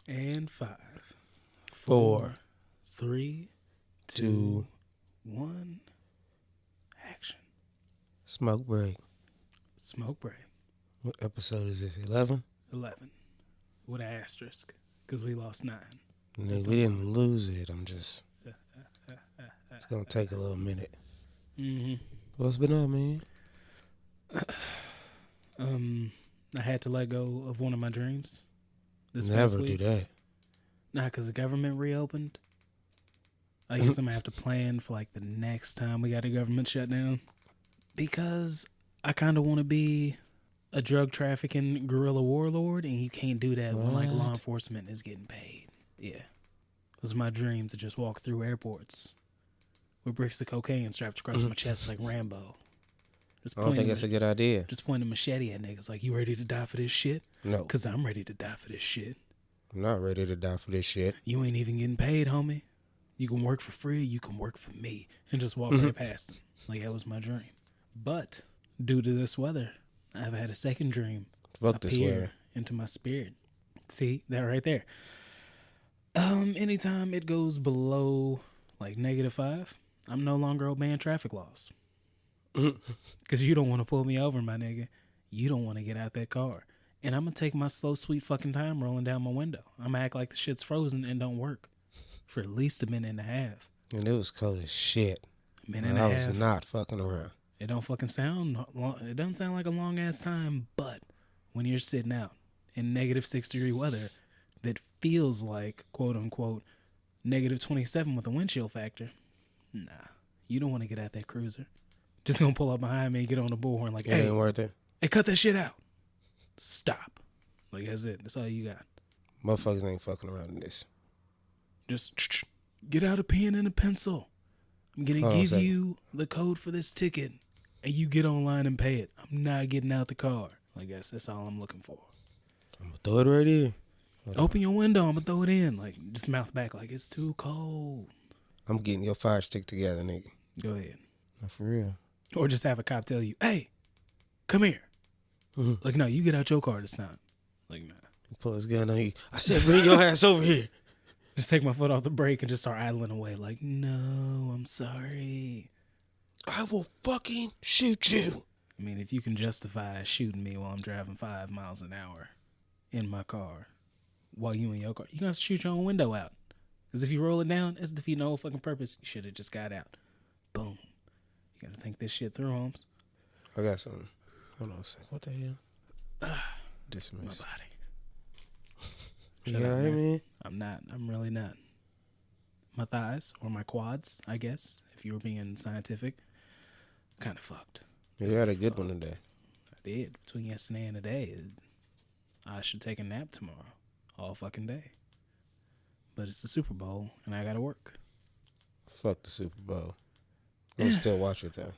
And 5, 4, 4, 3, 2, 2, 1. Action. smoke break. Smoke break. What episode is this? 11? 11. With an asterisk. Because we lost 9. We didn't lose it. It's going to take a little minute. Mm-hmm. What's been up, man? I had to let go of one of my dreams this past Never week. do that. Nah, because the government reopened. I guess I'm going to have to plan for like the next time we got a government shutdown. Because I kind of want to be a drug trafficking guerrilla warlord, and you can't do that when like law What? enforcement is getting paid. Yeah. It was my dream to just walk through airports with bricks of cocaine strapped across my chest like Rambo. Just I don't think that's a good idea. Just pointing a machete at niggas like, you ready to die for this shit? No, Because I'm ready to die for this shit. I'm not ready to die for this shit. You ain't even getting paid, homie. You can work for free, you can work for me. And just walk right past them. Like, that was my dream. But due to this weather, I've had a second dream Fuck this appear weather. into my spirit. See, that right there. Anytime it goes below like -5, I'm no longer obeying traffic laws. Because you don't want to pull me over, my nigga. You don't want to get out that car. And I'm going to take my slow, sweet fucking time rolling down my window. I'm going to act like the shit's frozen and don't work for at least a minute and a half. And it was cold as shit. A minute and a I half. was not fucking around. It don't fucking sound long. It doesn't sound like a long ass time, but when you're sitting out in -6-degree weather that feels like, quote unquote, -27 with a windshield factor, nah, you don't want to get out that cruiser. Just gonna pull up behind me and get on the bullhorn like, It hey, ain't worth it. hey, cut that shit out. Stop. Like, that's it. That's all you got. Motherfuckers ain't fucking around in this. Just get out a pen and a pencil. I'm gonna Hold on a give second. you the code for this ticket, and you get online and pay it. I'm not getting out the car. Like, that's all I'm looking for. I'm going to throw it right here. Hold on. Open your window. I'm gonna throw it in. Like, just mouth back like it's too cold. I'm getting your fire stick together, nigga. Go ahead. Not for real. Or just have a cop tell you, hey, come here. Mhm. Like, no, you get out your car this time. Like, nah. Pull his gun on you. I said, bring your ass over here. Just take my foot off the brake and just start idling away. Like, no, I'm sorry. I will fucking shoot you. I mean, if you can justify shooting me while I'm driving 5 miles an hour in my car while you in your car, you're going to have to shoot your own window out. Because if you roll it down, it's defeating the whole fucking purpose. You should have just got out. Boom. You got to think this shit through, Holmes. I got something. Hold on a sec. What the hell? Dismiss. My body. You Shut up, alright, man? I'm not. I'm really not. My thighs, or my quads, I guess, if you were being scientific, kind of fucked. You had a good one today. I did. Between yesterday and today, I should take a nap tomorrow. All fucking day. But it's the Super Bowl, and I gotta work. Fuck the Super Bowl. I'm gonna still watch it, though.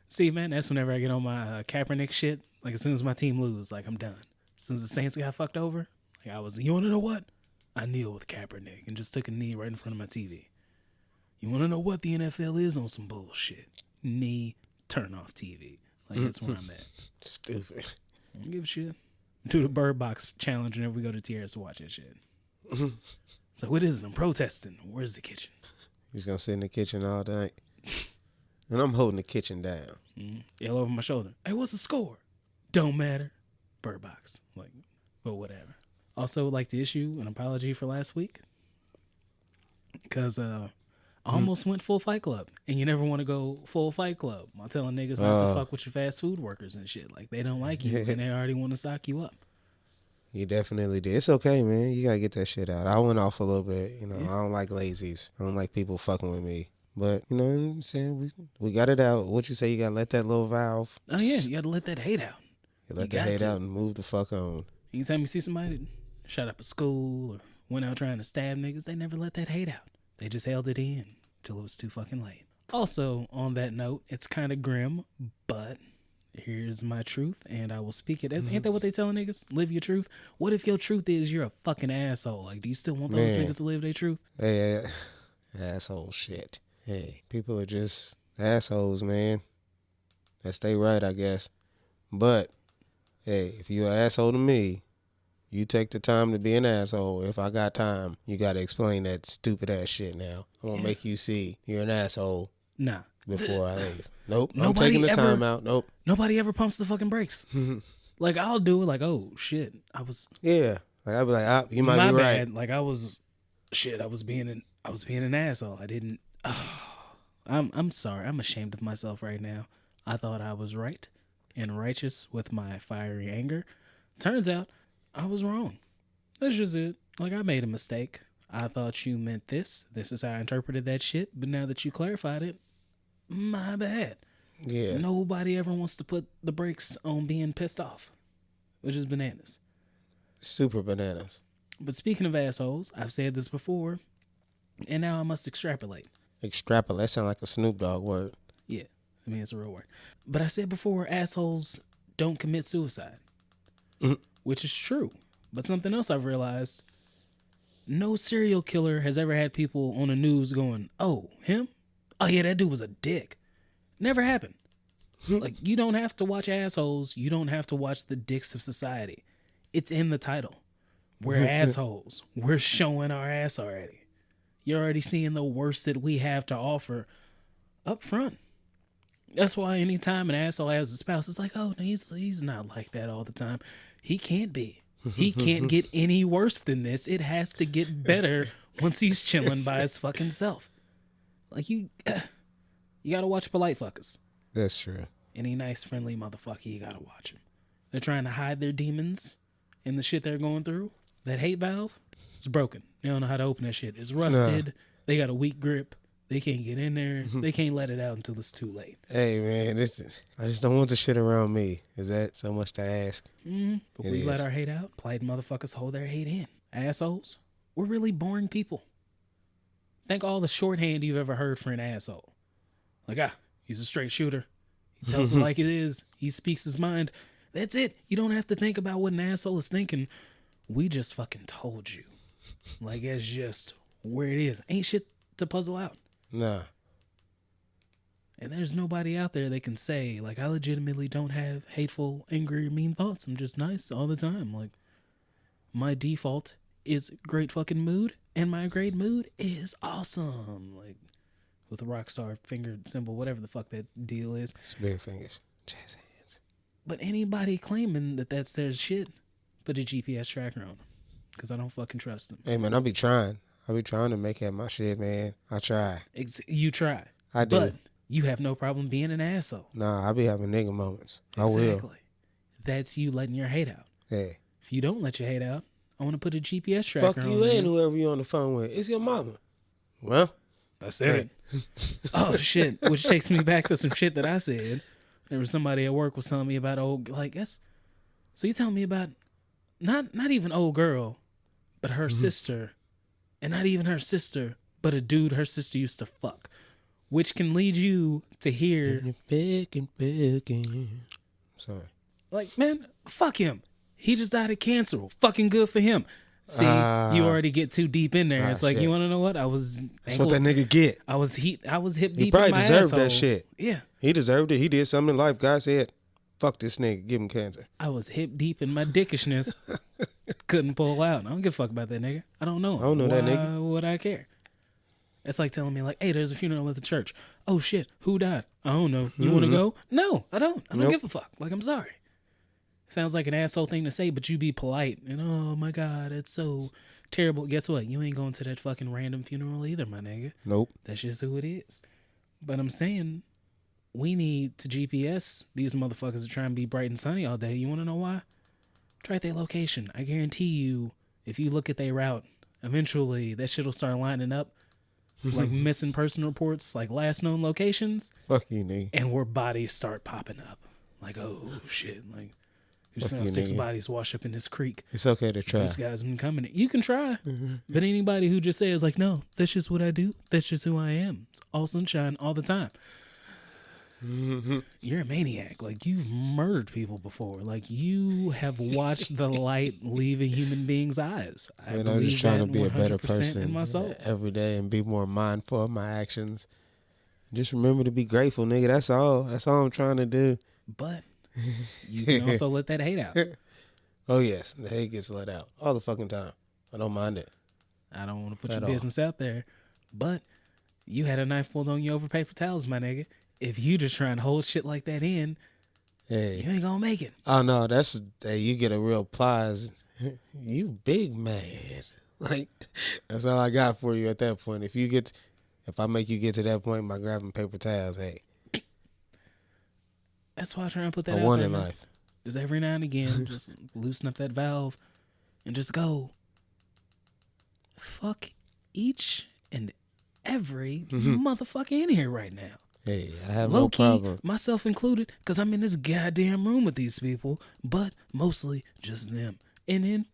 See, man, that's whenever I get on my Kaepernick shit. Like, as soon as my team lose, like, I'm done. As soon as the Saints got fucked over, like, you wanna know what? I kneel with Kaepernick and just took a knee right in front of my TV. You wanna know what the NFL is on some bullshit? Knee, turn off TV. Like, that's where I'm at. Stupid. I don't give a shit. Do the Bird Box challenge whenever we go to TRS to watch that shit. So what is it? I'm protesting. Where's the kitchen? He's gonna sit in the kitchen all night. And I'm holding the kitchen down. Yell over my shoulder. Hey, what's the score? Don't matter. Bird Box. Like, but whatever. Also, would like to issue an apology for last week. Because I almost went full Fight Club. And you never want to go full Fight Club. I'm telling niggas not to fuck with your fast food workers and shit. Like, they don't like you and they already want to sock you up. You definitely did. It's okay, man. You gotta get that shit out. I went off a little bit. You know, Yeah. I don't like lazies. I don't like people fucking with me. But, you know what I'm saying? We got it out. What you say? You gotta let that little valve. Oh, yeah. You got to let that hate out. You let You the got hate to. out and move the fuck on. Anytime you see somebody that shot up a school or went out trying to stab niggas, they never let that hate out. They just held it in till it was too fucking late. Also, on that note, it's kind of grim, but here's my truth, and I will speak it. Ain't that what they telling niggas? Live your truth. What if your truth is you're a fucking asshole? Like, do you still want those Man. niggas to live their truth? Hey, asshole shit. Hey, people are just assholes, man. That's they right, I guess. But, hey, if you're an asshole to me, You take the time to be an asshole. If I got time, you got to explain that stupid ass shit now. I'm going to make you see you're an asshole Nah. before I leave. Nope. I'm Nobody taking the ever- time out. Nope. Nobody ever pumps the fucking brakes. Like, I'll do it like, oh, shit. Yeah. Like, I'll be like, you might my be bad. right. Like, I was being an asshole. I didn't. I'm sorry. I'm ashamed of myself right now. I thought I was right and righteous with my fiery anger. Turns out I was wrong. That's just it. Like, I made a mistake. I thought you meant this. This is how I interpreted that shit. But now that you clarified it, my bad. Yeah. Nobody ever wants to put the brakes on being pissed off, which is bananas. Super bananas. But speaking of assholes, I've said this before, and now I must extrapolate. Extrapolate. That sounds like a Snoop Dogg word. Yeah, I mean, it's a real word. But I said before, assholes don't commit suicide, which is true. But something else I've realized, no serial killer has ever had people on the news going, oh, him? Oh, yeah, that dude was a dick. Never happened. Like, you don't have to watch assholes. You don't have to watch the dicks of society. It's in the title. We're assholes. We're showing our ass already. You're already seeing the worst that we have to offer up front. That's why anytime an asshole has a spouse, it's like, oh, no, he's not like that all the time. He can't be. He can't get any worse than this. It has to get better once he's chilling by his fucking self. Like, you gotta watch polite fuckers. That's true. Any nice, friendly motherfucker, you gotta watch him. They're trying to hide their demons and the shit they're going through. That hate valve is broken. They don't know how to open that shit. It's rusted. Nah. They got a weak grip. They can't get in there. They can't let it out until it's too late. Hey, man, I just don't want the shit around me. Is that so much to ask? But we let our hate out. Polite motherfuckers hold their hate in. Assholes, we're really boring people. Think all the shorthand you've ever heard for an asshole. Like, he's a straight shooter. He tells it like it is. He speaks his mind. That's it. You don't have to think about what an asshole is thinking. We just fucking told you. Like, it's just where it is. Ain't shit to puzzle out. Nah. And there's nobody out there that can say, like, I legitimately don't have hateful, angry, mean thoughts. I'm just nice all the time. Like, my default is great fucking mood, and my great mood is awesome. Like, with a rock star finger symbol, whatever the fuck that deal is. Spirit fingers. Jazz hands. But anybody claiming that that's their shit, put a GPS tracker on them. Because I don't fucking trust them. Hey, man, I be trying to make that my shit, man. I try. You try. I do. But you have no problem being an asshole. Nah, I be having nigga moments. Exactly. I will. That's you letting your hate out. Hey. If you don't let your hate out, I want to put a GPS tracker on. Fuck you and whoever you on the phone with. It's your mama. Well. That's it. Oh, shit. Which takes me back to some shit that I said. There was somebody at work was telling me about so you telling me about not even old girl, but her sister. And not even her sister, but a dude her sister used to fuck. Which can lead you to hear... Sorry. Like, man, fuck him. He just died of cancer. Fucking good for him. See, you already get too deep in there. It's like, shit. You want to know what? That's what that nigga get. I was hip deep in my asshole. He probably deserved that shit. Yeah. He deserved it. He did something in life. God said, fuck this nigga. Give him cancer. I was hip deep in my dickishness. Couldn't pull out. I don't give a fuck about that nigga. I don't know him. I don't know that nigga. Why would I care? It's like telling me, like, hey, there's a funeral at the church. Oh, shit. Who died? I don't know. You want to go? No, I don't. I don't give a fuck. Like, I'm sorry. Sounds like an asshole thing to say, but you be polite. And, oh, my God, it's so terrible. Guess what? You ain't going to that fucking random funeral either, my nigga. Nope. That's just who it is. But I'm saying we need to GPS these motherfuckers to try and be bright and sunny all day. You want to know why? Try their location. I guarantee you, if you look at their route, eventually that shit will start lining up. Like missing person reports, like last known locations. Fuck you, nigga. And where bodies start popping up. Like, oh, shit. Like, there's now 6 bodies wash up in this creek. It's okay to try. This guy's been coming. You can try. But anybody who just says, like, no, that's just what I do. That's just who I am. It's all sunshine all the time. You're a maniac. Like, you've murdered people before. Like, you have watched the light leave a human being's eyes. I'm just trying to be a better person in my soul. Every day and be more mindful of my actions. Just remember to be grateful, nigga. That's all. That's all I'm trying to do. But you can also let that hate out. Oh, yes. The hate gets let out all the fucking time. I don't mind it. I don't want to put At your all. business out there, but you had a knife pulled on you over paper towels, my nigga. If you just try and hold shit like that in, Hey. you ain't gonna make it. Oh, no. Hey, you get a real prize. You big man. Like, that's all I got for you at that point. If I make you get to that point by grabbing paper towels, hey, That's why I try and put that I out won there, in man. life. Just every now and again, just loosen up that valve and just go. Fuck each and every motherfucker in here right now. Hey, I have Low no key, problem. myself included, because I'm in this goddamn room with these people, but mostly just them. And then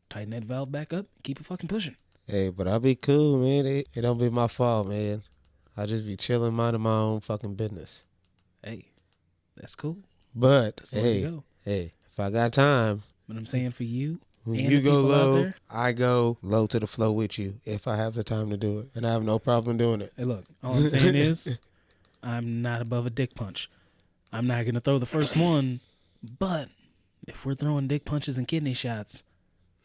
tighten that valve back up, keep it fucking pushing. Hey, but I'll be cool, man. It don't be my fault, man. I just be chilling, minding my own fucking business. Hey, that's cool. But That's the way to go. hey, if I got time, But I'm saying for you when and you the go people out low, there, I go low to the flow with you if I have the time to do it, and I have no problem doing it. hey, look, all I'm saying is I'm not above a dick punch. I'm not going to throw the first one, but if we're throwing dick punches and kidney shots,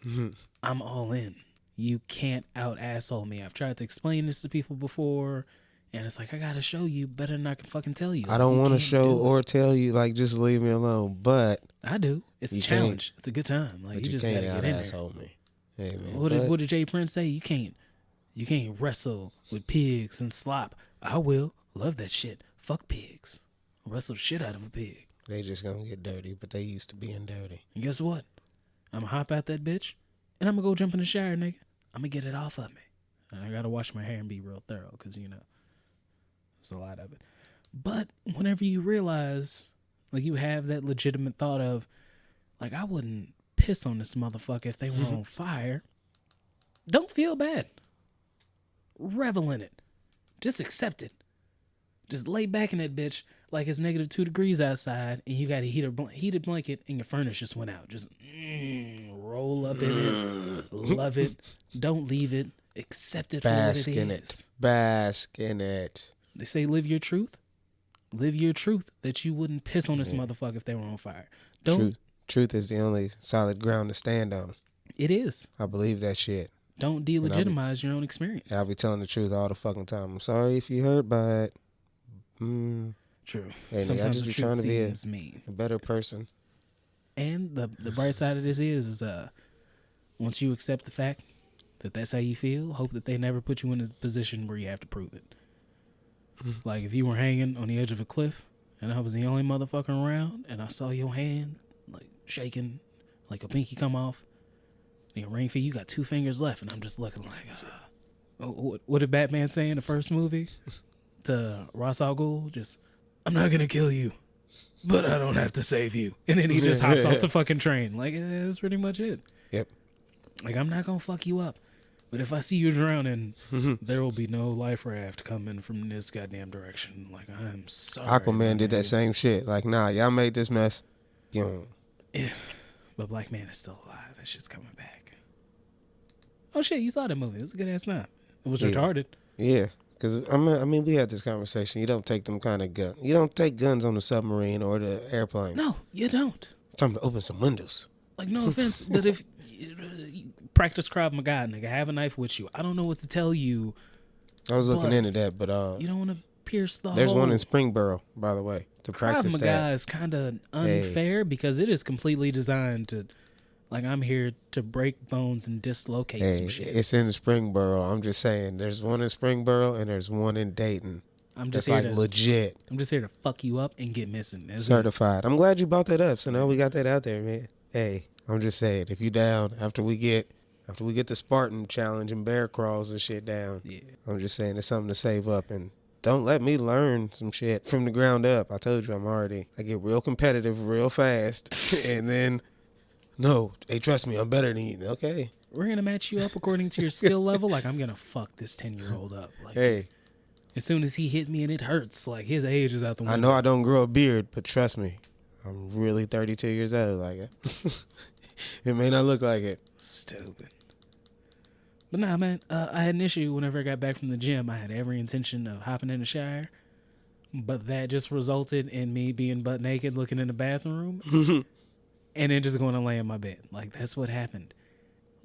I'm all in. You can't out asshole me. I've tried to explain this to people before, and it's like, I got to show you better than I can fucking tell you. I don't want to show do it. or tell you, like, just leave me alone. But I do. It's a You challenge. It's a good time. Like, but you you just got can't to out get in there. asshole me. Hey, man. What did Jay Prince say? You can't wrestle with pigs and slop. I will. Love that shit. Fuck pigs. Wrestle shit out of a pig. They just gonna get dirty, but they used to being dirty. And guess what? I'm gonna hop out that bitch and I'm gonna go jump in the shower, nigga. I'm gonna get it off of me. And I gotta wash my hair and be real thorough because, you know, there's a lot of it. But whenever you realize, like, you have that legitimate thought of, like, I wouldn't piss on this motherfucker if they were on fire, don't feel bad. Revel in it. Just accept it. Just lay back in that bitch like it's -2 degrees outside and you got a heated blanket and your furnace just went out. Just roll up in it. Love it. Don't leave it. Accept it for what it is. Bask in it. They say live your truth. Live your truth that you wouldn't piss on this motherfucker if they were on fire. Truth is the only solid ground to stand on. It is. I believe that shit. Don't delegitimize your own experience. I'll be telling the truth all the fucking time. I'm sorry if you hurt by it. True. Hey, Sometimes I just the be truth trying to be seems mean. a better person. And the bright side of this is once you accept the fact that that's how you feel, hope that they never put you in a position where you have to prove it. Like if you were hanging on the edge of a cliff and I was the only motherfucker around and I saw your hand like shaking, like a pinky come off, and your ring finger, you got 2 fingers left, and I'm just looking like, what did Batman say in the first movie to Ra's al Ghul? Just, I'm not gonna kill you, but I don't have to save you. And then he just hops off the fucking train. Like, that's pretty much it. Yep. Like, I'm not gonna fuck you up, but if I see you drowning, there will be no life raft coming from this goddamn direction. Like, I'm sorry. Aquaman did that same shit. Like, nah, y'all made this mess. You know. Yeah. But Black Man is still alive. That shit's coming back. Oh shit, you saw that movie. It was a good ass time. It was retarded. Yeah. Because, I mean, we had this conversation. You don't take them kind of guns. You don't take guns on the submarine or the airplane. No, you don't. Time to open some windows. Like, no offense, but if you practice Krav Maga, nigga, have a knife with you. I don't know what to tell you. I was looking into that, but you don't want to pierce the there's hole. one in Springboro, by the way, to practice Krav Maga that. is kind of unfair because it is completely designed to, like, I'm here to break bones and dislocate some shit. It's in Springboro. I'm just saying, there's one in Springboro and there's one in Dayton. I'm just here legit. I'm just here to fuck you up and get missing. Certified. I'm glad you brought that up. So now we got that out there, man. Hey, I'm just saying, if you down after we get the Spartan challenge and bear crawls and shit down, I'm just saying it's something to save up, and don't let me learn some shit from the ground up. I told you I get real competitive real fast, and then no, hey, trust me, I'm better than you. Okay, we're gonna match you up according to your skill level. Like, I'm gonna fuck this 10-year-old up. Like, hey, as soon as he hit me and it hurts, like, his age is out the window. I know I don't grow a beard, but trust me, I'm really 32 years old. Like, it may not look like it. Stupid. But nah, man, I had an issue whenever I got back from the gym. I had every intention of hopping in the shower, but that just resulted in me being butt naked looking in the bathroom. and then just going to lay in my bed. Like, that's what happened.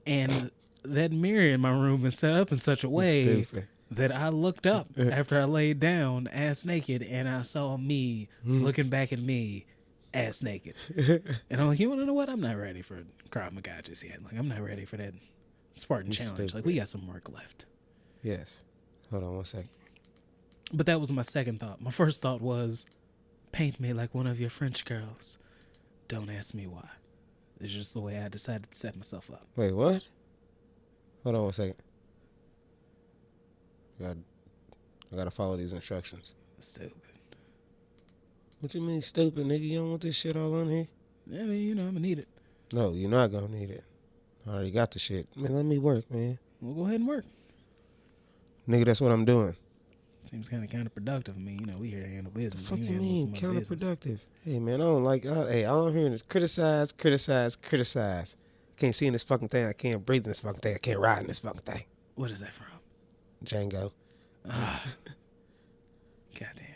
And that mirror in my room is set up in such a way that I looked up after I laid down ass naked, and I saw me looking back at me ass naked. And I'm like, you want to know what? I'm not ready for Krav Maga just yet. Like, I'm not ready for that Spartan challenge. Stupid. Like, we got some work left. Yes. Hold on 1 second. But that was my second thought. My first thought was, paint me like one of your French girls. Don't ask me why. It's just the way I decided to set myself up. Wait, what? Hold on 1 second. I gotta follow these instructions. Stupid. What you mean stupid, nigga? You don't want this shit all on here? I mean, you know, I'm gonna need it. No, you're not gonna need it. I already got the shit. Man, let me work, man. We'll go ahead and work. Nigga, that's what I'm doing. Seems kind of counterproductive. I mean, you know, we here to handle business. What the fuck you handle mean, some other business. counterproductive? Hey, man, I don't like... hey, all I'm hearing is criticize. I can't see in this fucking thing. I can't breathe in this fucking thing. I can't ride in this fucking thing. What is that from? Django. Goddamn.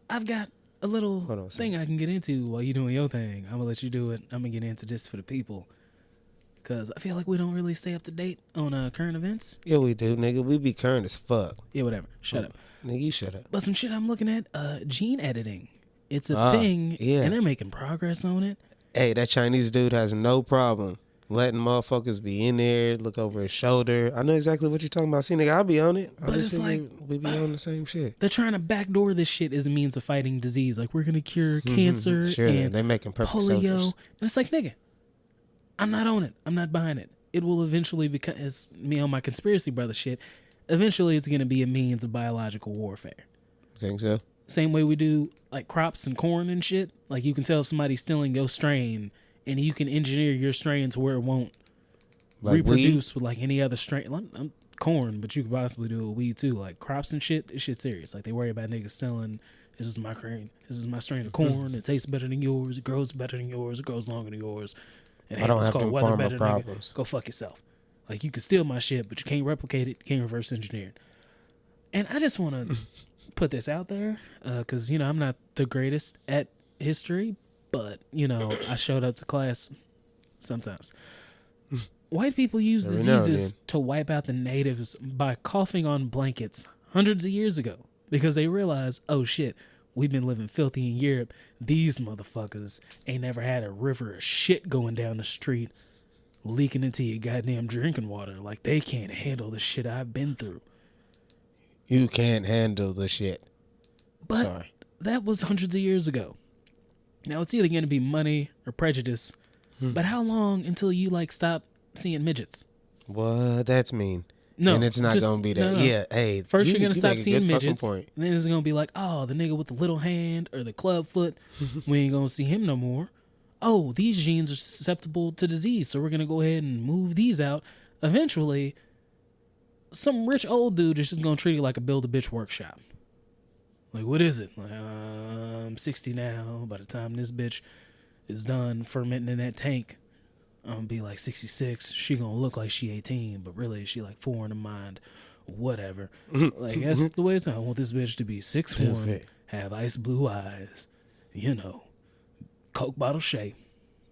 I've got a little thing I can get into while you're doing your thing. I'm going to let you do it. I'm going to get into this for the people. Because I feel like we don't really stay up to date on current events. Yeah, we do, nigga. We be current as fuck. Yeah, whatever. Shut up. Nigga, you shut up. But some shit I'm looking at, gene editing. It's a thing, and they're making progress on it. Hey, that Chinese dude has no problem letting motherfuckers be in there, look over his shoulder. I know exactly what you're talking about. See, nigga, I'll be on it. But it's like... we be on the same shit. They're trying to backdoor this shit as a means of fighting disease. Like, we're going to cure cancer and they're making perfect polio. soldiers. And it's like, nigga, I'm not on it. I'm not buying it. It will eventually become, as me on my conspiracy brother shit, eventually it's going to be a means of biological warfare. Think so? Same way we do, like, crops and corn and shit. Like, you can tell if somebody's stealing your strain, and you can engineer your strain to where it won't reproduce with, like, any other strain. I'm corn, but you could possibly do it with weed, too. Like, crops and shit, this shit's serious. Like, they worry about niggas stealing, this is my strain. This is my strain of corn. It tastes better than yours. It grows better than yours. It grows longer than yours. And I don't have them farmer problems. Go fuck yourself. Like, you can steal my shit, but you can't replicate it. You can't reverse engineer it. And I just want to put this out there because, you know, I'm not the greatest at history, but, you know, I showed up to class sometimes. White people use diseases to wipe out the natives by coughing on blankets hundreds of years ago because they realized, oh, shit, we've been living filthy in Europe. These motherfuckers ain't never had a river of shit going down the street leaking into your goddamn drinking water. Like, they can't handle the shit I've been through. You can't handle the shit. But that was hundreds of years ago. Now, it's either going to be money or prejudice. But how long until you, like, stop seeing midgets? What? That's mean. No, and it's not going to be that. No. Yeah, hey. First, you're going to stop seeing midgets. And then it's going to be like, oh, the nigga with the little hand or the club foot, we ain't going to see him no more. Oh, these genes are susceptible to disease, so we're going to go ahead and move these out. Eventually, some rich old dude is just going to treat it like a Build-A-Bitch workshop. Like, what is it? Like, I'm 60 now. By the time this bitch is done fermenting in that tank, I'm going to be like 66. She going to look like she 18, but really she like 4 in the mind. Whatever. Like, that's the way it's done. I want this bitch to be 6'1", have ice blue eyes, you know, Coke bottle shape.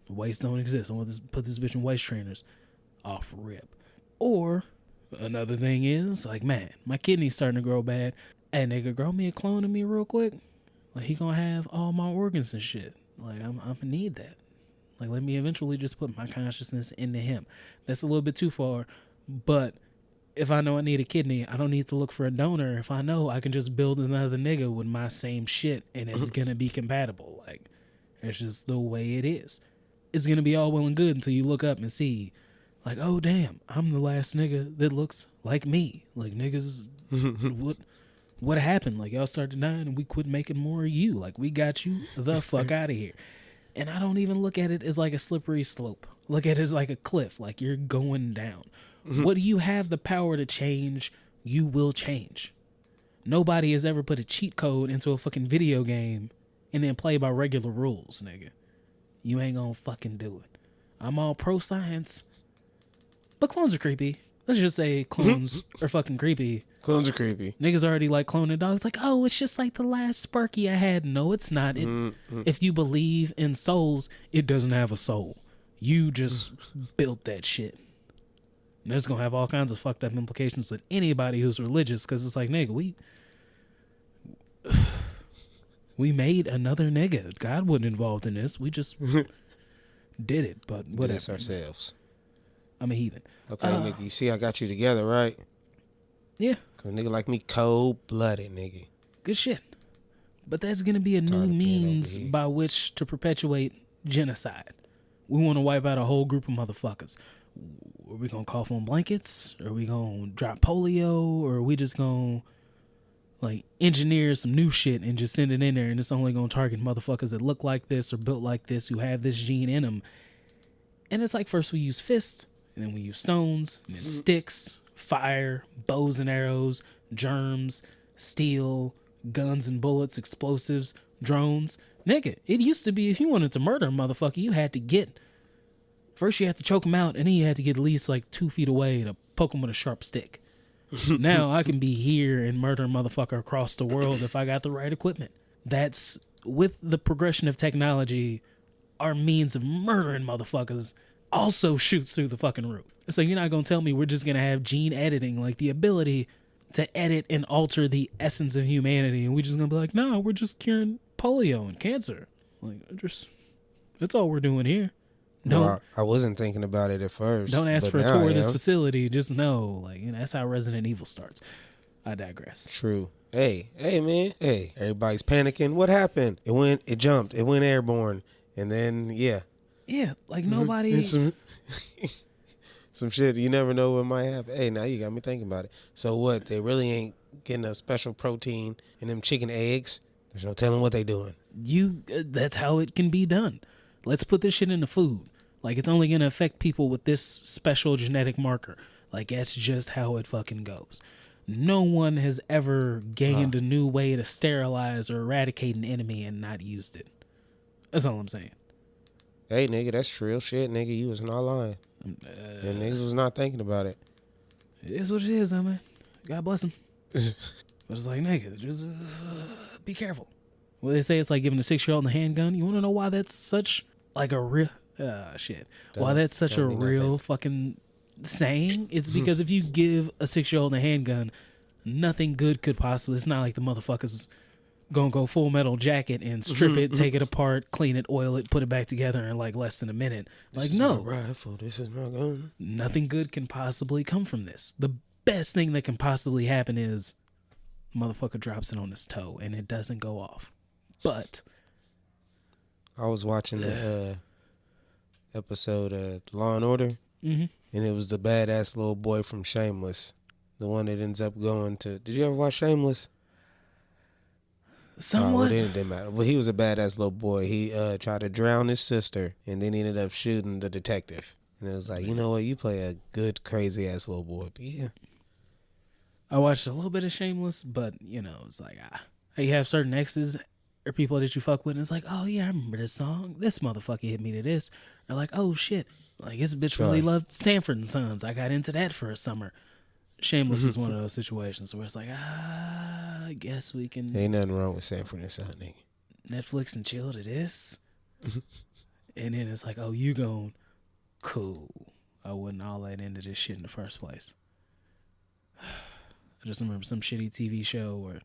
Waist don't exist. I want to put this bitch in waist trainers off rip. Or another thing is, like, man, my kidney's starting to grow bad. Hey, nigga, grow me a clone of me real quick. Like, he gonna have all my organs and shit. Like, I'm gonna need that. Like, let me eventually just put my consciousness into him. That's a little bit too far. But if I know I need a kidney, I don't need to look for a donor. If I know I can just build another nigga with my same shit and it's gonna be compatible. Like, it's just the way it is. It's gonna be all well and good until you look up and see, like, oh, damn, I'm the last nigga that looks like me. Like, niggas, what happened? Like, y'all started dying and we quit making more of you. Like, we got you the fuck out of here. And I don't even look at it as like a slippery slope. Look at it as like a cliff. Like, you're going down. What do you have the power to change? You will change. Nobody has ever put a cheat code into a fucking video game and then play by regular rules, nigga. You ain't gonna fucking do it. I'm all pro science. But clones are creepy. let's just say clones are fucking creepy. Clones are creepy. Niggas already like cloning dogs. Like, oh, it's just like the last Sparky I had. No, it's not. If you believe in souls, it doesn't have a soul. You just built that shit. And that's going to have all kinds of fucked up implications with anybody who's religious, because it's like, nigga, we made another nigga. God wasn't involved in this. We just did it, but whatever. Did this ourselves. I'm a heathen. Okay, nigga, you see I got you together, right? Yeah. Cause nigga like me cold-blooded, nigga. Good shit. But that's going to be a new means by which to perpetuate genocide. We want to wipe out a whole group of motherfuckers. Are we going to cough on blankets? Are we going to drop polio? Or are we just going to like engineer some new shit and just send it in there, and it's only going to target motherfuckers that look like this or built like this, who have this gene in them? And it's like, first we use fists, and then we use stones, and then sticks, fire, bows and arrows, germs, steel, guns and bullets, explosives, drones. Nigga, it used to be if you wanted to murder a motherfucker, you had to first you had to choke him out, and then you had to get at least like 2 feet away to poke him with a sharp stick. Now I can be here and murder a motherfucker across the world if I got the right equipment. That's, with the progression of technology, our means of murdering motherfuckers also shoots through the fucking roof. So you're not going to tell me we're just going to have gene editing, like the ability to edit and alter the essence of humanity, and we're just going to be like, no, we're just curing polio and cancer. Like, that's all we're doing here. No, I wasn't thinking about it at first. Don't ask for a tour of this facility. Just know, like, that's how Resident Evil starts. I digress. True. Hey, man. Hey, everybody's panicking. What happened? It jumped. It went airborne. And then, yeah. Yeah, like nobody. Some shit. You never know what might happen. Hey, now you got me thinking about it. So what? They really ain't getting a special protein in them chicken eggs? There's no telling what they doing. That's how it can be done. Let's put this shit in the food. Like, it's only going to affect people with this special genetic marker. Like, that's just how it fucking goes. No one has ever gained a new way to sterilize or eradicate an enemy and not used it. That's all I'm saying. Hey, nigga, that's real shit, nigga. You was not lying. And niggas was not thinking about it. It is what it is, man. God bless them. But it's like, nigga, just be careful. Well, they say it's like giving a 6-year-old a handgun. You want to know why that's such like a real... shit. Why that's such a real fucking saying? It's because if you give a 6-year-old a handgun, nothing good could possibly... It's not like the motherfuckers gonna go Full Metal Jacket and strip it, take it apart, clean it, oil it, put it back together in like less than a minute. Like, no. This is my rifle. This is my gun. Nothing good can possibly come from this. The best thing that can possibly happen is motherfucker drops it on his toe and it doesn't go off. But I was watching the episode of Law and Order, and it was the badass little boy from Shameless, the one that ends up going to... Did you ever watch Shameless? Somewhat. Well, it didn't matter. But he was a badass little boy. He tried to drown his sister, and then he ended up shooting the detective. And it was like, you know what? You play a good, crazy-ass little boy. But yeah. I watched a little bit of Shameless, but, it's like, you have certain exes or people that you fuck with, and it's like, oh, yeah, I remember this song. This motherfucker hit me to this. Or like, oh, shit. Like, this bitch really loved Sanford & Sons. I got into that for a summer. Shameless is one of those situations where it's like, I guess we can... Ain't nothing wrong with Sanford & Sons, nigga. Netflix and chill to this. And then it's like, oh, you going, cool. I wouldn't all that into this shit in the first place. I just remember some shitty TV show where,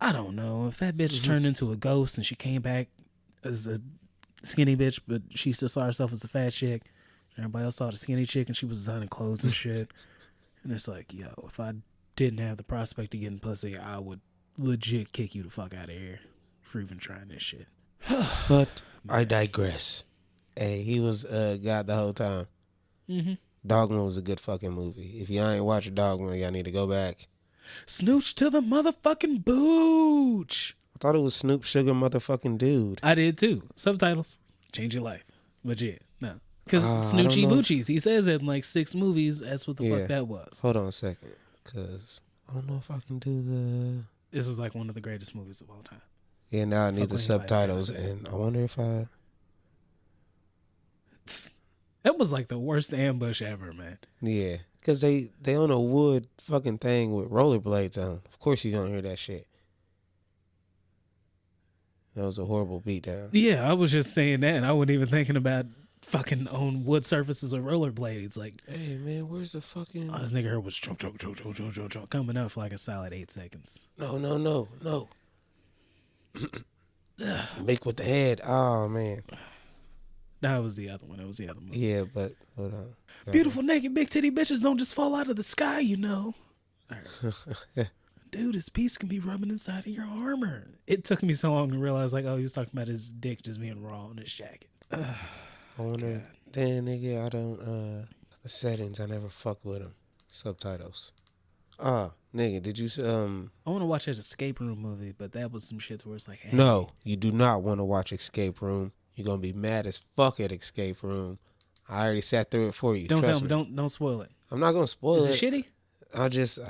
I don't know, if that bitch turned into a ghost and she came back as a skinny bitch, but she still saw herself as a fat chick. Everybody else saw the skinny chick and she was designing clothes and shit. And it's like, yo, if I didn't have the prospect of getting pussy, I would legit kick you the fuck out of here for even trying this shit. But I digress. Hey, he was God the whole time. Dogma was a good fucking movie. If y'all ain't watching Dogma, y'all need to go back. Snooch to the motherfucking booch. I thought it was Snoop Sugar motherfucking Dude. I did too. Subtitles. Change your life. But yeah, no. Because Snoochie Boochies. He says it in like 6 movies. That's what the fuck that was. Hold on a second. Because I don't know if I can do the... This is like one of the greatest movies of all time. Yeah, now I need the subtitles. And I wonder if I... That was like the worst ambush ever, man. Yeah. Because they on a wood fucking thing with rollerblades on. Of course you gonna hear that shit. That was a horrible beatdown. Yeah, I was just saying that. I wasn't even thinking about fucking on wood surfaces or rollerblades. Like, hey man, where's the fucking? this nigga heard was chunk coming up for like a solid 8 seconds. No. Make with the head. Oh man. That was the other one. Yeah, but hold on. Beautiful naked big titty bitches don't just fall out of the sky, you know. Dude, his piece can be rubbing inside of your armor. It took me so long to realize, like, oh, he was talking about his dick just being raw in his jacket. I wonder. Then nigga, I don't. The settings, I never fuck with them. Subtitles. Nigga, did you I want to watch that escape room movie, but that was some shit where it's like, hey. No, you do not want to watch Escape Room. You're gonna be mad as fuck at Escape Room. I already sat through it for you. Don't Trust tell me. me. Don't spoil it. I'm not gonna spoil it. Is it shitty? I'll just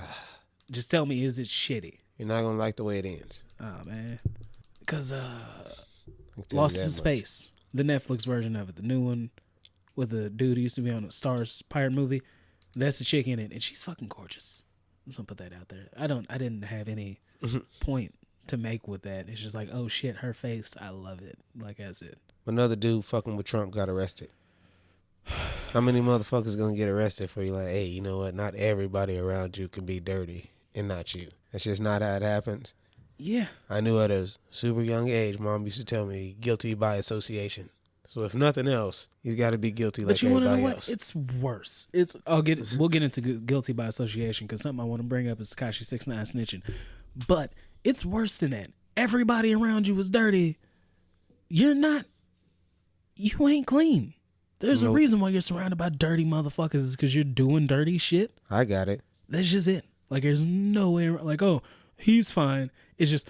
tell me, is it shitty? you're not gonna like the way it ends. Oh man, because Lost in Space, the Netflix version of it, the new one with the dude who used to be on a Stars pirate movie. That's the chick in it, and she's fucking gorgeous. I'm just gonna put that out there. I didn't have any point to make with that. It's just like, oh shit, her face, I love it. Like, that's it. Another dude fucking with Trump got arrested. How many motherfuckers gonna get arrested for you? Like, hey, you know what? Not everybody around you can be dirty, and not you. That's just not how it happens. Yeah. I knew at a super young age, Mom used to tell me, guilty by association. So if nothing else, he's got to be guilty like everybody else. But you want to know what? It's worse. We'll get into guilty by association because something I want to bring up is Tekashi 6ix9ine snitching. But it's worse than that. Everybody around you is dirty. You ain't clean. There's a reason why you're surrounded by dirty motherfuckers is because you're doing dirty shit. I got it. That's just it. Like, there's no way around. Like, oh, he's fine. It's just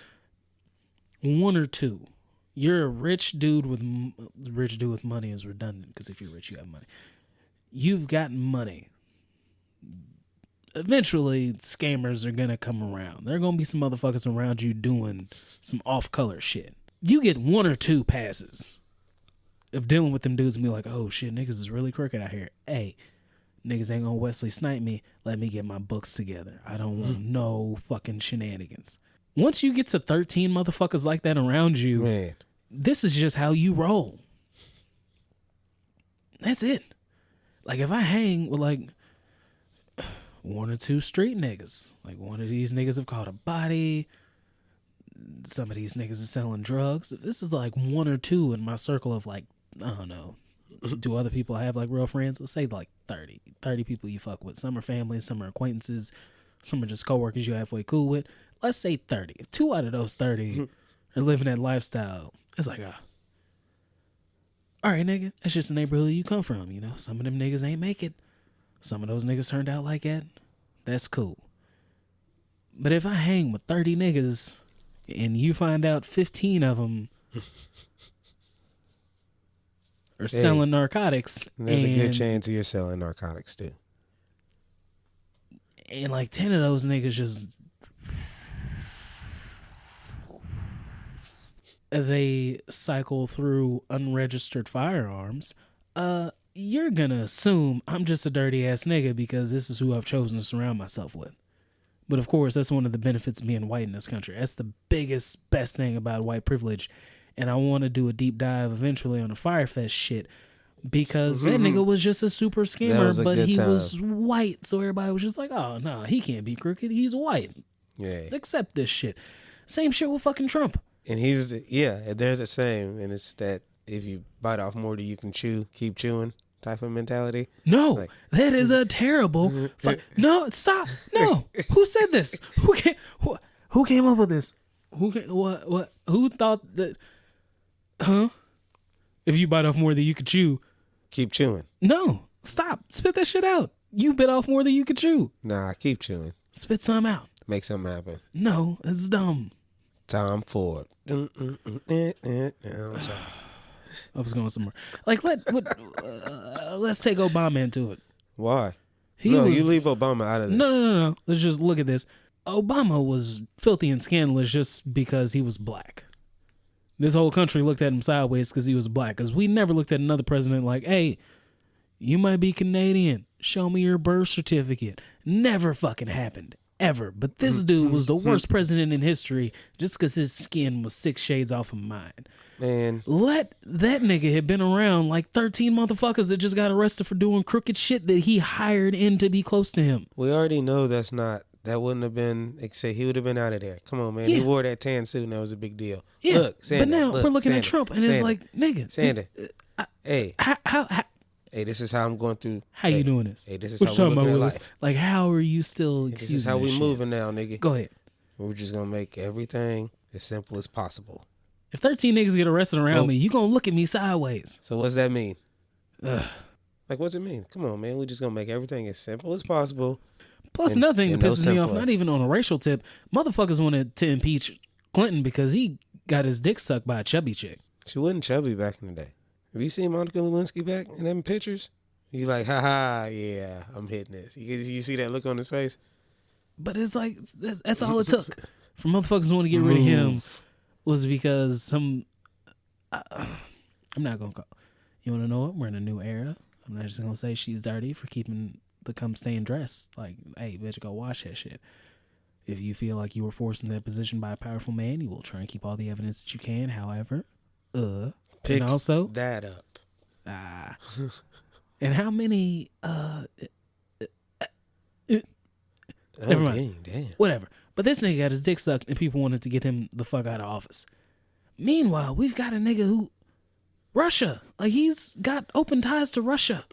one or two. You're a rich dude with money is redundant because if you're rich, you have money. You've got money. Eventually, scammers are going to come around. There are going to be some motherfuckers around you doing some off-color shit. You get one or two passes of dealing with them dudes and be like, oh shit, niggas is really crooked out here. Hey, niggas ain't gonna Wesley snipe me. Let me get my books together. I don't want no fucking shenanigans. Once you get to 13 motherfuckers like that around you, man, this is just how you roll. That's it. Like, if I hang with like one or two street niggas, like one of these niggas have caught a body, some of these niggas are selling drugs. This is like one or two in my circle of like, I don't know. Do other people have like real friends? Let's say like 30 people you fuck with. Some are family, some are acquaintances, some are just coworkers you halfway cool with. Let's say 30. If 2 out of those 30 are living that lifestyle, it's like, all right, nigga, that's just the neighborhood you come from, you know? Some of them niggas ain't make it. Some of those niggas turned out like that. That's cool. But if I hang with 30 niggas and you find out 15 of them are selling narcotics. There's a good chance you're selling narcotics too. And like 10 of those niggas just, they cycle through unregistered firearms. You're gonna assume I'm just a dirty ass nigga because this is who I've chosen to surround myself with. But of course, that's one of the benefits of being white in this country. That's the best thing about white privilege. And I want to do a deep dive eventually on the Firefest shit because that nigga was just a super scammer, but he was white. So everybody was just like, oh, no, he can't be crooked. He's white. Yeah. Accept this shit. Same shit with fucking Trump. And there's the same. And it's that if you bite off more than you can chew, keep chewing type of mentality. No, like, that is a terrible. No, stop. No. Who said this? Who came up with this? Who thought that? Huh? If you bite off more than you could chew, keep chewing. No, stop. Spit that shit out. You bit off more than you could chew. Nah, keep chewing. Spit some out. Make something happen. No, it's dumb. Tom Ford. I was going somewhere. Like, let's take Obama into it. Why? You leave Obama out of this. No. Let's just look at this. Obama was filthy and scandalous just because he was black. This whole country looked at him sideways because he was black. Because we never looked at another president like, hey, You might be Canadian. Show me your birth certificate. Never fucking happened. Ever. But this dude was the worst president in history just because his skin was 6 shades off of mine. Man. Let that nigga have been around like 13 motherfuckers that just got arrested for doing crooked shit that he hired in to be close to him. We already know that wouldn't have been, except he would have been out of there. Come on, man. He wore that tan suit and that was a big deal. Yeah. Look, Sandon, but now we're looking Sandon, at Trump and it's like, nigga. Sandon. Hey. How Hey, this is how I'm going through. How you doing this? Hey, this is what how we're looking at life. Like, how are you still excusing this is how we shit? moving now, nigga. Go ahead. We're just going to make everything as simple as possible. If 13 niggas get arrested around me, you going to look at me sideways. So what's that mean? Ugh. Like, what's it mean? Come on, man. We're just going to make everything as simple as possible. Plus, another thing that pisses me off, not even on a racial tip, motherfuckers wanted to impeach Clinton because he got his dick sucked by a chubby chick. She wasn't chubby back in the day. Have you seen Monica Lewinsky back in them pictures? You like, haha, yeah, I'm hitting this. You see that look on his face? But it's like, that's all it took for motherfuckers who want to get rid of him was because I'm not going to call. You want to know what? We're in a new era. I'm not just going to say she's dirty for keeping the cum stain dress. Like, hey, bitch, go wash that shit. If you feel like you were forced in that position by a powerful man, you will try and keep all the evidence that you can. However, pick and also that up. And how many never mind. Damn. Whatever. But this nigga got his dick sucked and people wanted to get him the fuck out of office. Meanwhile, we've got a nigga who Russia. Like, he's got open ties to Russia.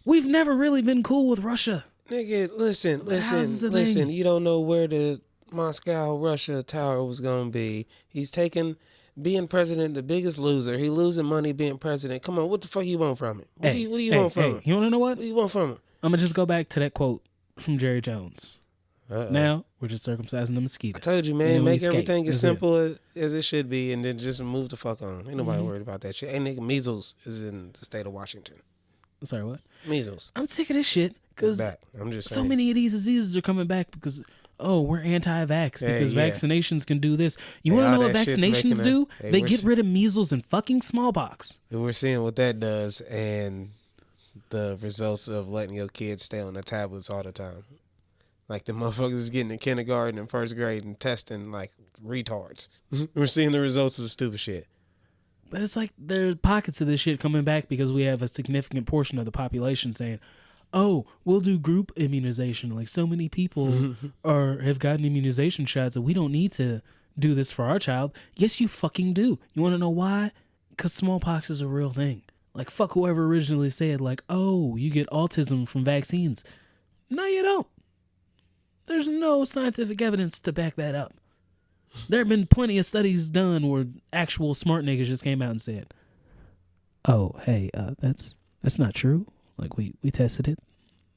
We've never really been cool with Russia. Nigga, listen. You don't know where the Moscow, Russia tower was going to be. He's taking being president the biggest loser. He losing money being president. Come on, what the fuck you want from it? What do you want from him? You want to know what? What do you want from him? I'm going to just go back to that quote from Jerry Jones. Now, we're just circumcising the mosquito. I told you, man, make everything as simple as it should be and then just move the fuck on. Ain't nobody worried about that shit. Hey, nigga, measles is in the state of Washington. Sorry, what? Measles. I'm sick of this shit because I'm just so saying. many of these diseases are coming back because, we're anti-vax because vaccinations can do this. You want to know what vaccinations do? They get rid of measles and fucking smallpox. We're seeing what that does and the results of letting your kids stay on the tablets all the time. Like the motherfuckers is getting in kindergarten and first grade and testing like retards. We're seeing the results of the stupid shit. But it's like there's pockets of this shit coming back because we have a significant portion of the population saying, oh, we'll do group immunization. Like so many people have gotten immunization shots that we don't need to do this for our child. Yes, you fucking do. You want to know why? Because smallpox is a real thing. Like fuck whoever originally said like, oh, you get autism from vaccines. No, you don't. There's no scientific evidence to back that up. There have been plenty of studies done where actual smart niggas just came out and said, oh, hey, that's not true. Like, we tested it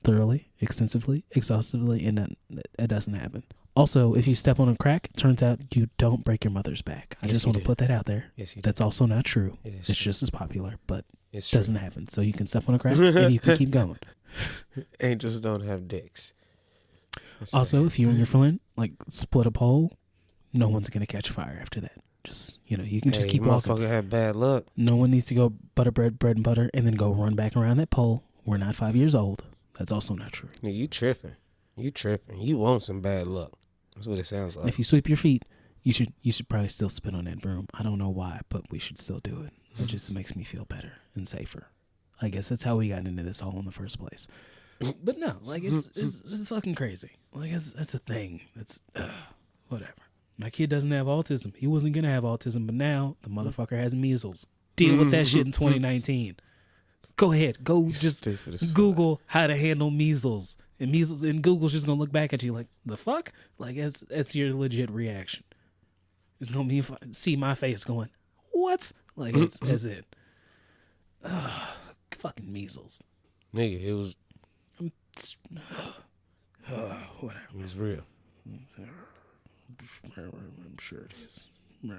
thoroughly, extensively, exhaustively, and that doesn't happen. Also, if you step on a crack, it turns out you don't break your mother's back. I just want to put that out there. Yes, you do. That's also not true. It's just as popular, but it doesn't happen. So you can step on a crack and you can keep going. Angels don't have dicks. Also, if you and your friend like split a pole, no one's gonna catch fire after that. Just you can just keep walking. Motherfucker had bad luck. No one needs to go butter bread and butter, and then go run back around that pole. We're not 5 years old. That's also not true. Yeah, you tripping. You want some bad luck. That's what it sounds like. And if you sweep your feet, you should probably still spit on that broom. I don't know why, but we should still do it. It just makes me feel better and safer. I guess that's how we got into this hole in the first place. But no, like it's fucking crazy. Like it's a thing. It's whatever. My kid doesn't have autism. He wasn't gonna have autism, but now the motherfucker has measles. Deal with that shit in 2019. Go ahead, go just Google how to handle measles, and Google's just gonna look back at you like the fuck. Like that's your legit reaction. It's gonna be see my face going what? Like that's it. Fucking measles. Nigga, it was. Whatever. It was real. I'm sure it is. I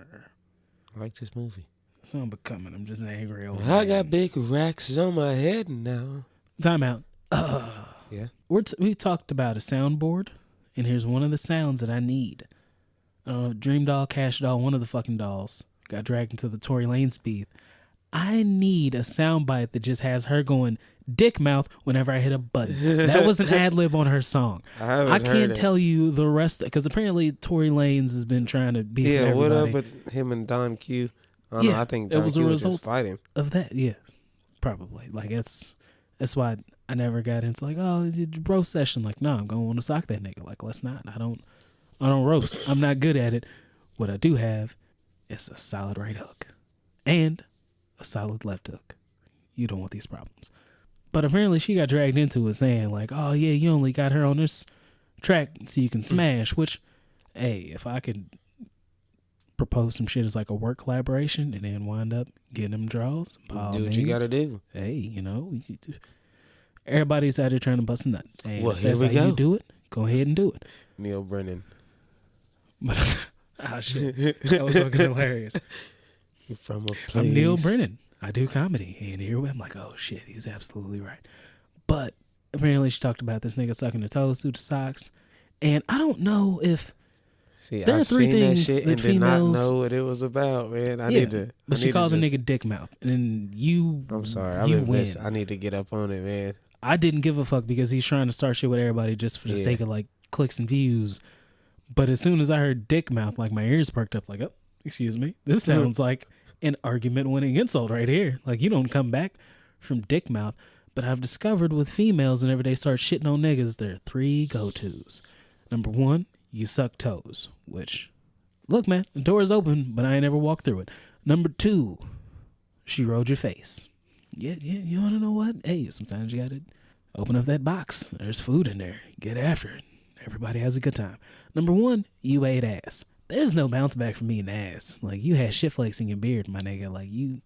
like this movie. So I'm becoming. I'm just an angry old I man. got big racks on my head now. Time out. Yeah. We talked about a soundboard, and here's one of the sounds that I need. Dream Doll, Cash Doll, one of the fucking dolls got dragged into the Tory Lanez beef. I need a soundbite that just has her going dick mouth whenever I hit a button. That was an ad lib on her song. I can't tell you the rest because apparently Tory Lanez has been trying to beat everybody. What up with him and Don Q? I think Don Q was just fighting of that. Yeah, probably. Like that's why I never got into like, oh, it's a roast session. Like, no, I'm gonna want to sock that nigga. Like, let's not. I don't roast. I'm not good at it. What I do have is a solid right hook and a solid left hook. You don't want these problems. But apparently she got dragged into it saying like, oh yeah, you only got her on this track so you can smash, which, hey, if I could propose some shit as like a work collaboration and then wind up getting them draws, do what you gotta do. Hey, everybody's out here trying to bust a nut. And well, if here that's we how go. you do it, go ahead and do it. Neil Brennan. Oh shit, that was fucking hilarious. You from a place. I'm Neil Brennan. I do comedy, and here I'm like, oh shit, he's absolutely right. But apparently, she talked about this nigga sucking her toes through the socks, and I don't know if there are three things that and females did not know what it was about, man. But she called the nigga dick mouth, and I'm sorry, you win. I need to get up on it, man. I didn't give a fuck because he's trying to start shit with everybody just for the sake of like clicks and views. But as soon as I heard dick mouth, like my ears perked up, like, oh, excuse me, this sounds like an argument-winning insult right here. Like, you don't come back from dick mouth. But I've discovered with females, whenever they start shitting on niggas, there are three go-tos. Number one, you suck toes, which, look, man, the door is open, but I ain't never walked through it. Number two, she rode your face. Yeah, you want to know what? Hey, sometimes you got to open up that box. There's food in there. Get after it. Everybody has a good time. Number one, you ate ass. There's no bounce back from eating ass. Like, you had shit flakes in your beard, my nigga. Like, you...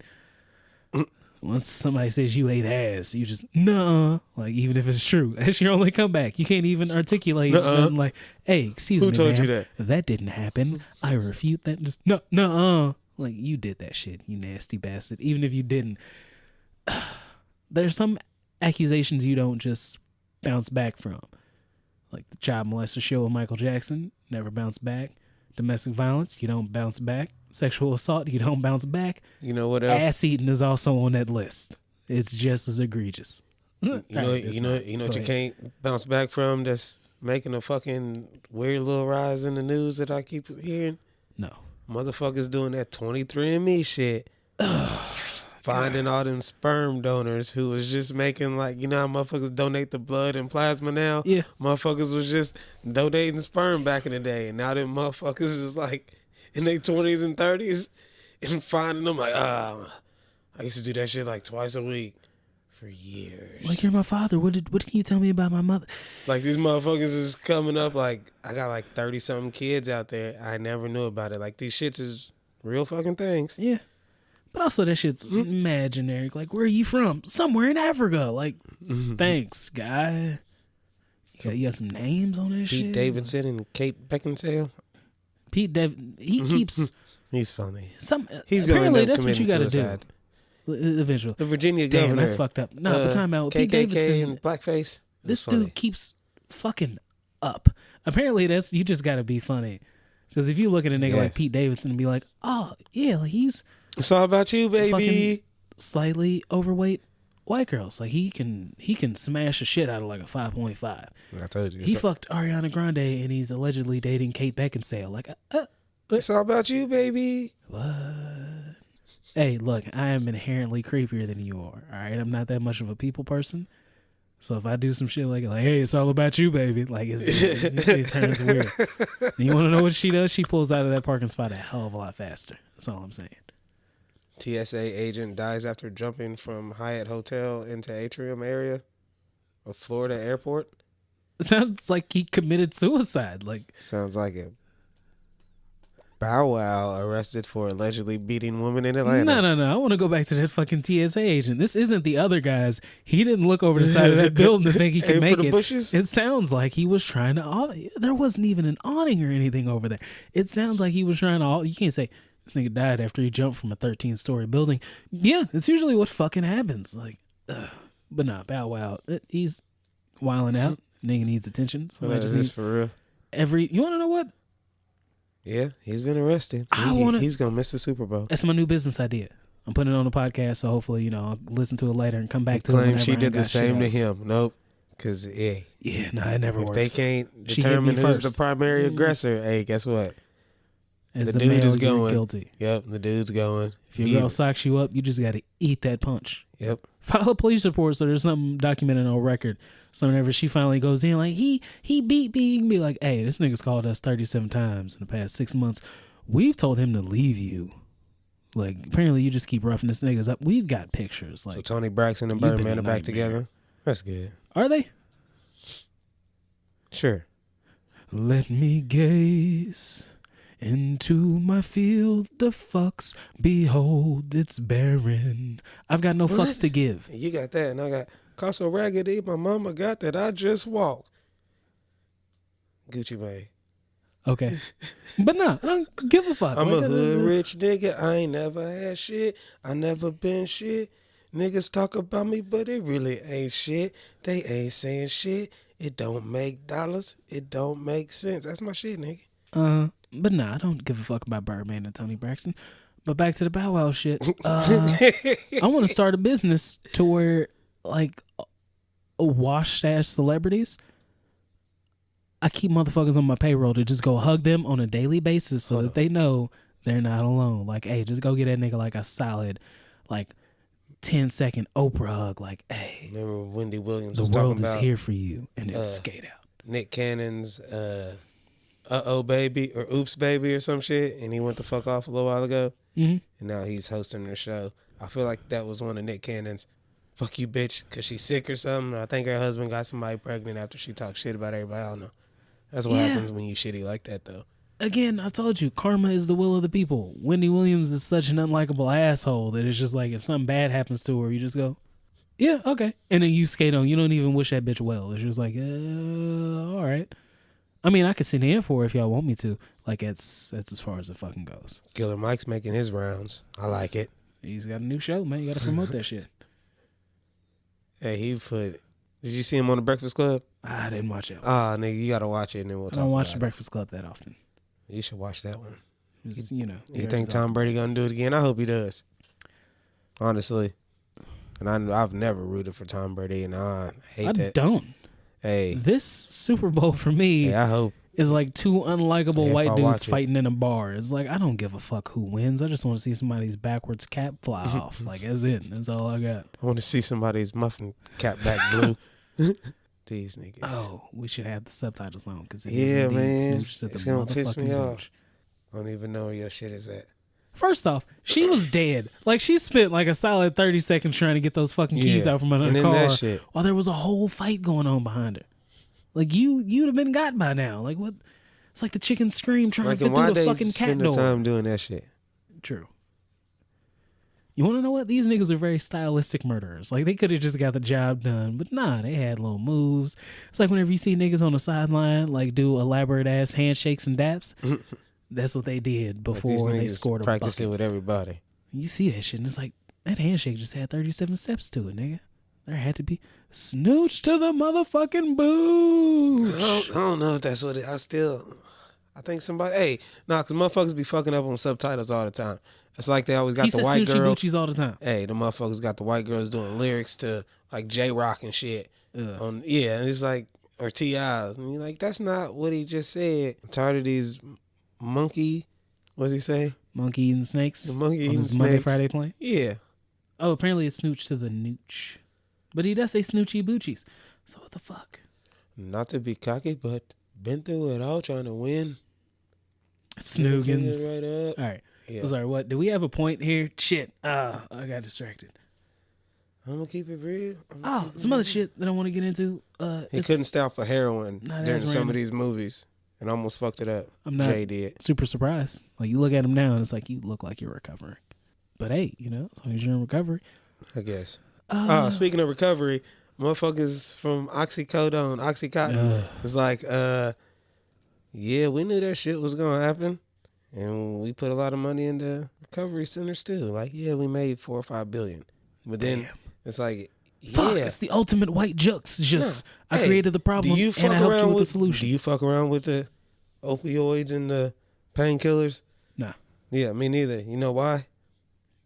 Once somebody says you ate ass, you just, nuh-uh. Like, even if it's true, that's your only comeback. You can't even articulate nothing like, hey, excuse me, who told ma'am, you that? That didn't happen. I refute that. Just, nuh-uh. Like, you did that shit, you nasty bastard. Even if you didn't. There's some accusations you don't just bounce back from. Like the child molester show with Michael Jackson, never bounced back. Domestic violence, you don't bounce back. Sexual assault, you don't bounce back. You know what else? Ass eating is also on that list. It's just as egregious. You know what you can't bounce back from that's making a fucking weird little rise in the news that I keep hearing? No. Motherfuckers doing that 23andMe shit. Finding all them sperm donors who was just making like, you know how motherfuckers donate the blood and plasma now? Yeah. Motherfuckers was just donating sperm back in the day. And now them motherfuckers is like in their 20s and 30s and finding them like, I used to do that shit like twice a week for years. Like, you're my father. What can you tell me about my mother? Like, these motherfuckers is coming up like, I got like 30-something kids out there. I never knew about it. Like, these shits is real fucking things. Yeah. But also that shit's imaginary. Like, where are you from? Somewhere in Africa. Like, thanks, guy. You got some names on this shit? Pete Davidson and Kate Beckinsale. He keeps... He's funny. He's apparently that's what you got to do. Eventually. The Virginia governor. Damn, that's fucked up. No, but time out. KKK Pete Davidson and blackface. This dude keeps fucking up. Apparently you just got to be funny. Because if you look at a nigga like Pete Davidson and be like, oh, yeah, like he's... It's all about you, baby. Slightly overweight white girls. Like, he can smash a shit out of like a 5.5. I told you. He fucked Ariana Grande and he's allegedly dating Kate Beckinsale. Like, it's all about you, baby. What? Hey, look, I am inherently creepier than you are. All right, I'm not that much of a people person. So if I do some shit like hey, it's all about you, baby. Like, it turns weird. And you want to know what she does? She pulls out of that parking spot a hell of a lot faster. That's all I'm saying. TSA agent dies after jumping from Hyatt Hotel into atrium area of Florida airport. It sounds like he committed suicide. Like, sounds like it. Bow Wow arrested for allegedly beating woman in Atlanta. No. I want to go back to that fucking TSA agent. This isn't the other guys. He didn't look over the side of that building to think he could make it. Bushes? It sounds like he was trying to... There wasn't even an awning or anything over there. It sounds like he was trying to... You can't say... This nigga died after he jumped from a 13-story building. Yeah, it's usually what fucking happens. Like, but nah, Bow Wow, he's wilding out. Nigga needs attention. Somebody just needs for real. You want to know what? Yeah, he's been arrested. He's gonna miss the Super Bowl. That's my new business idea. I'm putting it on the podcast, so hopefully, I'll listen to it later and come back to it. Claim she did the same to him. Nope. Because, yeah, no, it never works. If they can't determine who's the primary aggressor, hey, guess what? As the dude is going. Guilty. Yep, the dude's going. If your girl socks you up, you just got to eat that punch. Yep. File a police report so there's something documented on record. So whenever she finally goes in, like, he beat me, you can be like, hey, this nigga's called us 37 times in the past 6 months. We've told him to leave you. Like, apparently you just keep roughing this niggas up. We've got pictures. Like, so Tony Braxton and Birdman are back together? That's good. Are they? Sure. Let me gaze into my field of fucks. Behold, it's barren. I've got no fucks to give. You got that, and I got Caught so raggedy, my mama got that I just walked. Gucci Mane. Okay. But nah, I don't give a fuck. I'm a hood rich nigga. I ain't never had shit. I never been shit. Niggas talk about me, but it really ain't shit. They ain't saying shit. It don't make dollars. It don't make sense. That's my shit, nigga. But nah, I don't give a fuck about Birdman and Tony Braxton. But back to the Bow Wow shit. I want to start a business to where, like, washed ass celebrities, I keep motherfuckers on my payroll to just go hug them on a daily basis so that they know they're not alone. Like, hey, just go get that nigga like a solid, like, 10-second Oprah hug. Like, hey, remember Wendy Williams the was world talking is about, here for you, and then skate out. Nick Cannon's Uh-Oh Baby or Oops Baby or some shit, and he went the fuck off a little while ago, and now he's hosting their show. I feel like that was one of Nick Cannon's fuck you bitch because she's sick or something. I think her husband got somebody pregnant after she talked shit about everybody. I don't know. That's what happens when you shitty like that, though. Again, I told you, karma is the will of the people. Wendy Williams is such an unlikable asshole that it's just like if something bad happens to her, you just go, yeah, okay. And then you skate on. You don't even wish that bitch well. It's just like, all right. I mean, I could sit in for her if y'all want me to. Like, that's as far as it fucking goes. Killer Mike's making his rounds. I like it. He's got a new show, man. You got to promote that shit. Hey, did you see him on The Breakfast Club? I didn't watch it. Nigga, you got to watch it and then we'll talk about it. I don't watch The Breakfast Club that often. You should watch that one. You think Tom Brady going to do it again? I hope he does. Honestly. And I've never rooted for Tom Brady, and I hate that. I don't. Hey. This Super Bowl for me I hope. is like two unlikable white dudes fighting in a bar. It's like, I don't give a fuck who wins. I just want to see somebody's backwards cap fly off. Like, that's all I got. I want to see somebody's muffin cap back blue. These niggas. Oh, we should have the subtitles on because man, to it's the gonna piss me off. Douche. I don't even know where your shit is at. First off, she was dead. Like, she spent like a solid 30 seconds trying to get those fucking keys out from under the car while there was a whole fight going on behind her. Like, you'd have been got by now. Like, what? It's like the chicken scream trying to fit through the fucking cat door. Spend the time doing that shit. True. You want to know what? These niggas are very stylistic murderers. Like, they could have just got the job done, but nah, they had little moves. It's like whenever you see niggas on the sideline, like, do elaborate ass handshakes and daps. That's what they did before they scored a bucket. Practice it with everybody. You see that shit, and it's like, that handshake just had 37 steps to it, nigga. There had to be snooch to the motherfucking booch. I don't know if that's what I think somebody, because motherfuckers be fucking up on subtitles all the time. It's like they always got the white girls. He said snoochie boochies all the time. Hey, the motherfuckers got the white girls doing lyrics to like J-Rock and shit. And it's like, or T.I. And you're like, that's not what he just said. I'm tired of these monkey, what's he say? Monkey eating snakes? The monkey eating snakes. Monday, Friday playing? Yeah. Oh, apparently it's snooch to the nooch. But he does say snoochie boochies. So what the fuck? Not to be cocky, but been through it all trying to win. Snoogans. Right up. All right. Yeah. I'm sorry, what? Do we have a point here? Shit. I got distracted. I'm going to keep it real. Some other shit that I want to get into. He couldn't stay off for heroin during some of these movies and almost fucked it up. I'm not Jay did. super surprised. Like, you look at him now and it's like, you look like you're recovering. But hey, as long as you're in recovery. I guess. Speaking of recovery, motherfuckers from Oxycontin. It's like, yeah, we knew that shit was going to happen. And we put a lot of money into recovery centers too. Like, yeah, we made $4 or $5 billion. But then it's like, fuck, it's the ultimate white jokes. It's just, I created the problem and I helped you with the solution. Do you fuck around with the opioids and the painkillers? Nah. Yeah, me neither. You know why?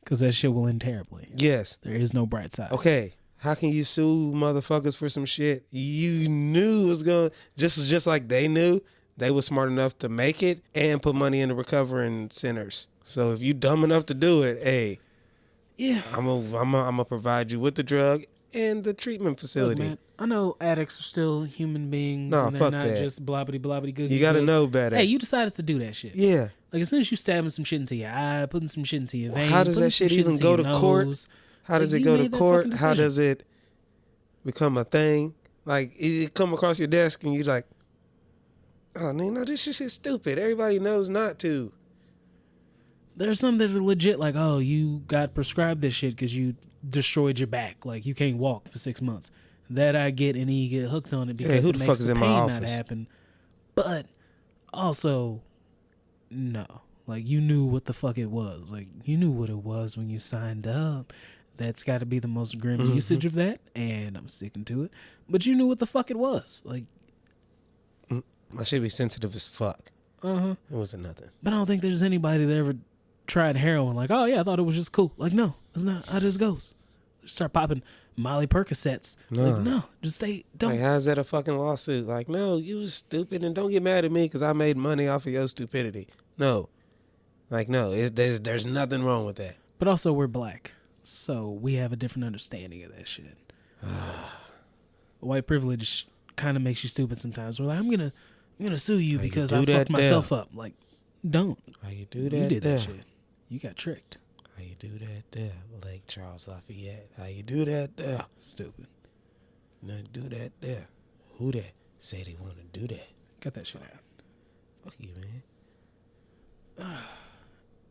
Because that shit will end terribly. Yes. There is no bright side. Okay. How can you sue motherfuckers for some shit you knew was going to, just like they knew, they was smart enough to make it and put money into recovering centers. So if you dumb enough to do it, hey, yeah, I'm gonna provide you with the drug and the treatment facility. Look, man, I know addicts are still human beings, No, and they're fuck not that. just blobbity blobbity good. You gotta know better. Hey, you decided to do that shit. Yeah. Like as soon as you stabbing some shit into your eye, putting some shit into your vein, How does that shit even go to court? How does it go to court? How does it become a thing? Like it come across your desk and you're like, oh no, this shit's stupid. Everybody knows not to. There's some that are legit like, oh, you got prescribed this shit because you destroyed your back. Like you can't walk for 6 months. That I get, and then you get hooked on it because who it the makes fuck is the in my pain office? not happen. But also, no. Like you knew what the fuck it was. Like you knew what it was when you signed up. That's got to be the most grim usage of that, and I'm sticking to it. But you knew what the fuck it was. Like, I should be sensitive as fuck. It wasn't nothing. But I don't think there's anybody that ever tried heroin. Like, oh yeah, I thought it was just cool. Like, no, it's not how this goes. Start popping Molly Percocets. No. Like, no, just stay. Don't. Like, how's that a fucking lawsuit? Like, no, you was stupid, and don't get mad at me because I made money off of your stupidity. No. Like, no, there's nothing wrong with that. But also, we're black, so we have a different understanding of that shit. White privilege kind of makes you stupid sometimes. We're like, I'm gonna sue you because I fucked myself up. Like, don't. How you do that? You did there? that shit. You got tricked. How you do that there? Lake Charles Lafayette. How you do that there? Stupid. Nothing do that there. Who that? Say they want to do that. Got that shit out. Fuck you, man.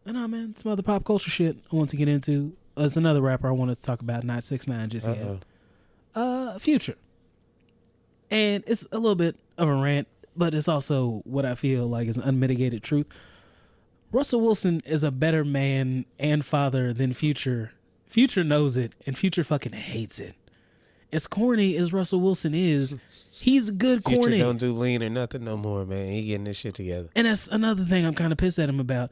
No, man, some other pop culture shit I want to get into. It's another rapper I wanted to talk about, not 6ix9ine just yet. Future. And it's a little bit of a rant, but it's also what I feel like is an unmitigated truth. Russell Wilson is a better man and father than Future. Future knows it, and Future fucking hates it. As corny as Russell Wilson is, he's good corny. Future don't do lean or nothing no more, man. He getting this shit together. And that's another thing I'm kind of pissed at him about.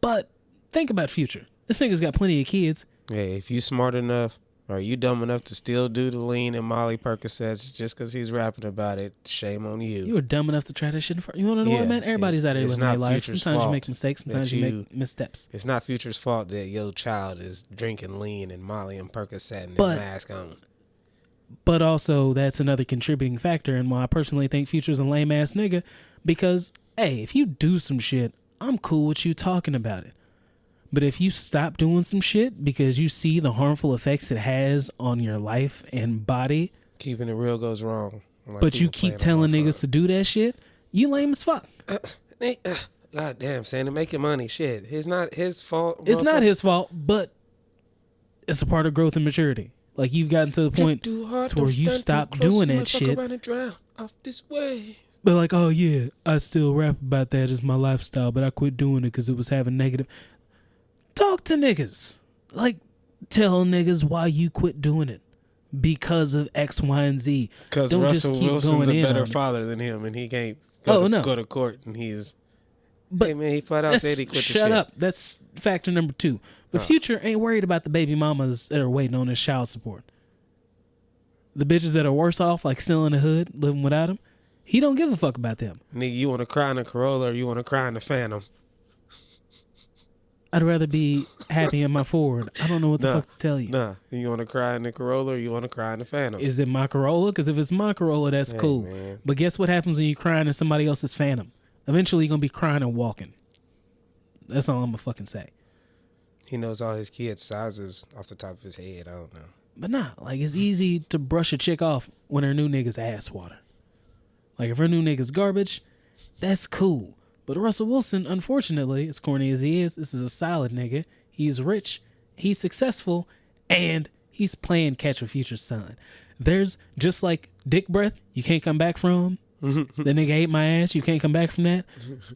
But think about Future. This nigga's got plenty of kids. Hey, if you smart enough or you dumb enough to still do the lean and Molly Percocets just because he's rapping about it, shame on you. You were dumb enough to try that shit in front. You want to know what, man? Everybody's out here living their life. Sometimes you make mistakes. Sometimes you make missteps. It's not Future's fault that your child is drinking lean and Molly and Percocet and a mask on. But also, that's another contributing factor in why I personally think Future's a lame-ass nigga. Because, hey, if you do some shit, I'm cool with you talking about it. But if you stop doing some shit because you see the harmful effects it has on your life and body, keeping it real goes wrong. Like but you keep telling niggas to do that shit, you lame as fuck. God damn, Sandon, making money. Shit. It's not his fault. It's not his fault, but it's a part of growth and maturity. Like, you've gotten to the point to where you stop doing that shit. Off this way. But like, oh yeah, I still rap about that as my lifestyle, but I quit doing it because it was having negative. Talk to niggas. Like, tell niggas why you quit doing it. Because of X, Y, and Z. Because Russell Wilson's a better father than him, and he can't go to court, and he's... But hey, man, he flat out said he quit the shit. Shut up. That's factor number 2. The Future ain't worried about the baby mamas that are waiting on his child support. The bitches that are worse off, like still in the hood, living without him, he don't give a fuck about them. Nigga, you want to cry in a Corolla or you want to cry in the Phantom? I'd rather be happy in my Ford. I don't know what the fuck to tell you. Nah, you want to cry in the Corolla or you want to cry in the Phantom? Is it my Corolla? Because if it's my Corolla, that's cool. Man. But guess what happens when you crying in somebody else's Phantom? Eventually, you're going to be crying and walking. That's all I'm going to fucking say. He knows all his kids' sizes off the top of his head. I don't know. But nah, like, it's easy to brush a chick off when her new nigga's ass water. Like, if her new nigga's garbage, that's cool. But Russell Wilson, unfortunately, as corny as he is, this is a solid nigga. He's rich, he's successful, and he's playing catch with Future's son. There's just like dick breath, you can't come back from. That nigga ate my ass, you can't come back from that.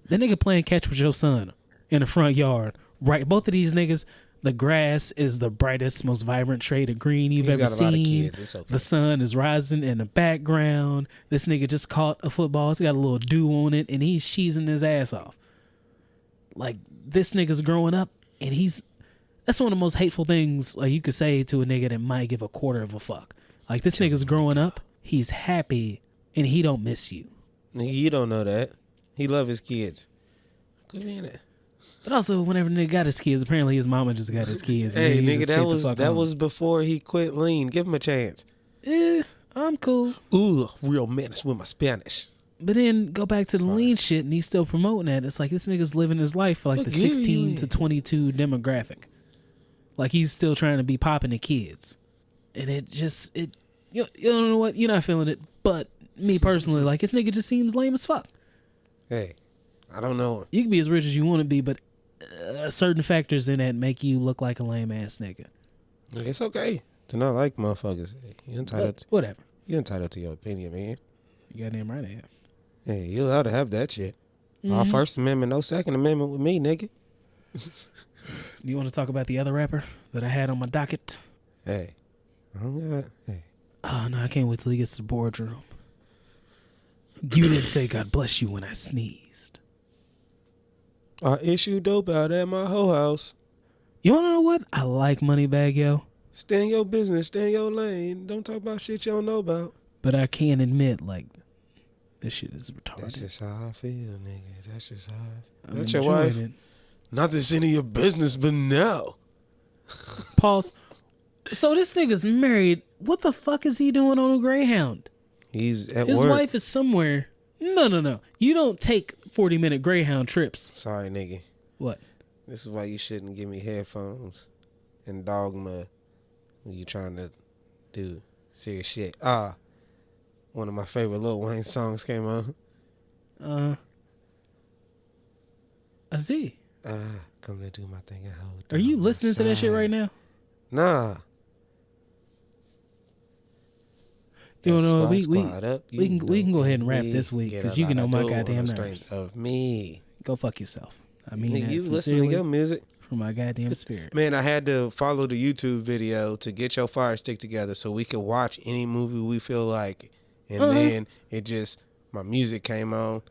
That nigga playing catch with your son in the front yard. Right, both of these niggas, the grass is the brightest, most vibrant shade of green you've ever seen. Okay. The sun is rising in the background. This nigga just caught a football. It's got a little dew on it, and he's cheesing his ass off. Like, this nigga's growing up, and That's one of the most hateful things like you could say to a nigga that might give a quarter of a fuck. Like this nigga's growing up, he's happy, and he don't miss you. Nigga, you don't know that. He love his kids. Could be in it. But also, whenever nigga got his kids, apparently his mama just got his kids. Hey, nigga, that was before he quit lean. Give him a chance. I'm cool. Ooh, real menace with my Spanish. But then go back to the lean shit, and he's still promoting that. It's like this nigga's living his life for like the 16 to 22 demographic. Like he's still trying to be popping the kids, and you don't know what, you're not feeling it. But me personally, like this nigga just seems lame as fuck. Hey, I don't know. You can be as rich as you want to be, but certain factors in that make you look like a lame ass nigga. It's okay to not like motherfuckers. You're entitled. Whatever. You're entitled to your opinion, man. You goddamn right I am. Hey, you're allowed to have that shit. Mm-hmm. All First Amendment, no Second Amendment with me, nigga. You want to talk about the other rapper that I had on my docket? Hey. Hey. Oh, no, I can't wait till he gets to the boardroom. You didn't say God bless you when I sneezed. I issue dope out at my whole house. You want to know what? I like Moneybagg Yo. Stay in your business. Stay in your lane. Don't talk about shit you don't know about. But I can't admit, like, this shit is retarded. That's just how I feel, nigga. That's just how I feel. That's your wife. Not this any of your business, but no. Pause. So this nigga's married. What the fuck is he doing on a Greyhound? He's at His work. wife is somewhere. No. You don't take 40-minute Greyhound trips. Sorry, nigga. What? This is why you shouldn't give me headphones and Dogma when you trying to do serious shit. One of my favorite Lil Wayne songs came on. I see. Come to do my thing at home. Are you listening to that shit right now? Nah. You know, we can go ahead and wrap this week because you can know my goddamn nerves. Of me. Go fuck yourself. I mean, nigga, you listen to your music from my goddamn spirit. Man, I had to follow the YouTube video to get your Fire Stick together so we could watch any movie we feel like, and then my music came on.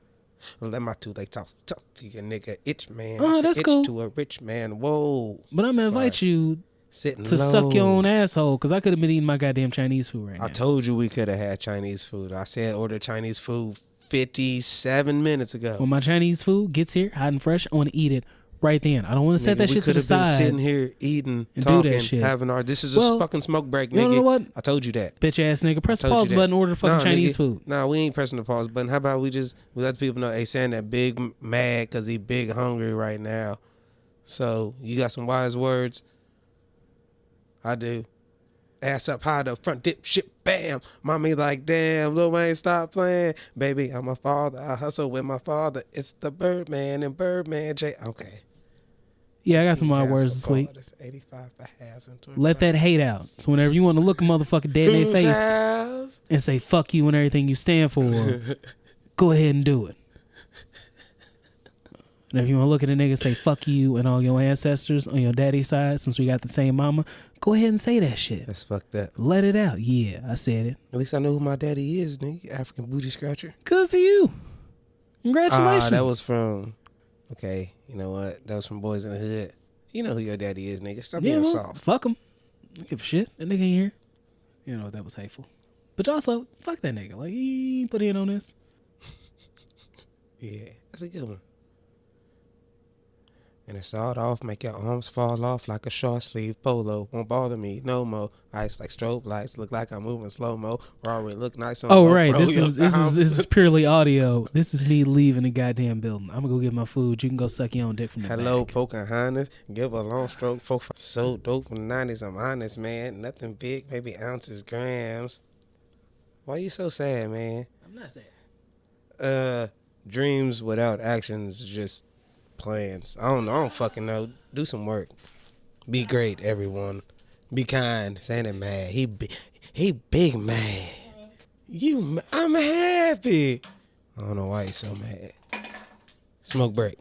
Let my two legs talk to your nigga itch man. That's itch cool. To a rich man. Whoa. But I'm gonna invite you to suck your own asshole because I could have been eating my goddamn Chinese food right now. I told you we could have had Chinese food. I said order Chinese food 57 minutes ago. When my Chinese food gets here, hot and fresh, I want to eat it right then. I don't want to set that shit to the side. We could have been sitting here eating, and talking, do that shit. having our. This is a fucking smoke break, nigga. You know what? I told you that. Bitch ass nigga, press the pause button, order fucking Chinese food. Nah, we ain't pressing the pause button. How about we let the people know, hey, Sandon big mad because he big hungry right now. So you got some wise words? I do. Ass up high, the front dip, shit, bam. Mommy like, damn, Lil Wayne, stop playing. Baby, I'm a father. I hustle with my father. It's the Birdman and Birdman J. Okay. Yeah, I got some more words this week. 85 for halves and 25. Let that hate out. So whenever you want to look a motherfucker dead in their face and say fuck you and everything you stand for, go ahead and do it. And if you want to look at a nigga and say fuck you and all your ancestors on your daddy's side, since we got the same mama, go ahead and say that shit. That's fucked up. Let it out. Yeah, I said it. At least I know who my daddy is, nigga. African booty scratcher. Good for you. Congratulations. That was from, okay, you know what? That was from Boys in the Hood. You know who your daddy is, nigga. Stop being soft. Fuck him. I don't give a shit. That nigga ain't here. You know, that was hateful. But also, fuck that nigga. Like, he put in on this. Yeah, that's a good one. And it sawed off, make your arms fall off like a short sleeve polo. Won't bother me no more. Ice like strobe lights, look like I'm moving slow mo. Rory look nice on. Right. This is purely audio. This is me leaving the goddamn building. I'm gonna go get my food. You can go suck your own dick from the back. Hello, Pocahontas. Give a long stroke. So dope from the 90s. I'm honest, man. Nothing big, maybe ounces, grams. Why you so sad, man? I'm not sad. Dreams without actions, just plans. I don't know. I don't fucking know. Do some work. Be great, everyone. Be kind. Sandon mad. He big mad. I'm happy. I don't know why he's so mad. Smoke break.